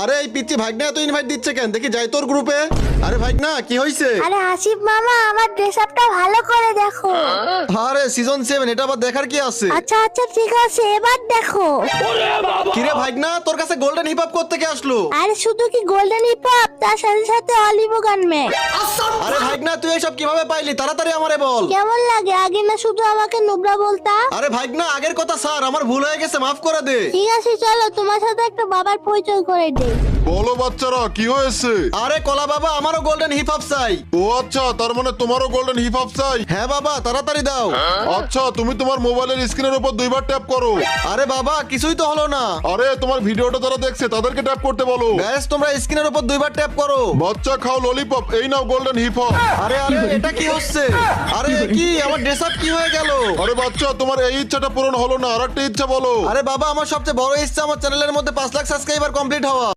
আরে এই পিচ্চি ভাগনা এত ইনভাইট দিচ্ছে কেন? দেখি যাই তোর গ্রুপে। আরে ভাগনা কি হইছে? আরে আসিফ মামা আমার ড্রেস আপটা ভালো করে দেখো। আরে সিজন 7 এটা আবার দেখার কি আছে? আচ্ছা আচ্ছা ঠিক আছে এবার দেখো। কিরে ভাগনা তোর কাছে গোল্ডেন হিপ হপ করতে কে আসলো? আরে শুধু কি গোল্ডেন হিপ হপ, তার সাথে সাথে অলিভো গান ম্যাক। আরে ভাগনা তুই এসব কিভাবে পাইলি? তাড়াতাড়ি আমারে বল। কেমন লাগে? আগে না শুধু আমাকে নুবরা বলতা। আরে ভাগনা আগের কথা স্যার, আমার ভুল হয়ে গেছে, মাফ করে দে। ঠিক আছে চলো তোমার সাথে একটা বাবার পরিচয় করে দেই। বলো বাচ্চারা কি হয়েছে? আরে কলা বাবা আমারও গোল্ডেন হিপ হপ চাই। ও আচ্ছা, তার মানে তোমারও গোল্ডেন হিপ হপ চাই? হ্যাঁ বাবা তাড়াতাড়ি দাও। আচ্ছা, তুমি তোমার মোবাইলের স্ক্রিনের উপর দুইবার ট্যাপ করো। আরে বাবা কিছুই তো হলো না। আরে তোমার ভিডিওটা যারা দেখছে তাদেরকে ট্যাপ করতে বলো। গ্যাস তোমরা স্ক্রিনের উপর দুইবার ট্যাপ করো। বাচ্চা খাও ললিপপ, এই নাও গোল্ডেন হিপ হপ। আরে আরে এটা কি হচ্ছে? আরে এ কি আমার ড্রেস আপ কি হয়ে গেল? আরে বাচ্চা, তোমার এই ইচ্ছাটা পূরণ হলো না, আর একটা ইচ্ছা বলো। আরে বাবা আমার সবচেয়ে বড় ইচ্ছা আমার চ্যানেলের মধ্যে 5 লাখ সাবস্ক্রাইবার কমপ্লিট হওয়া।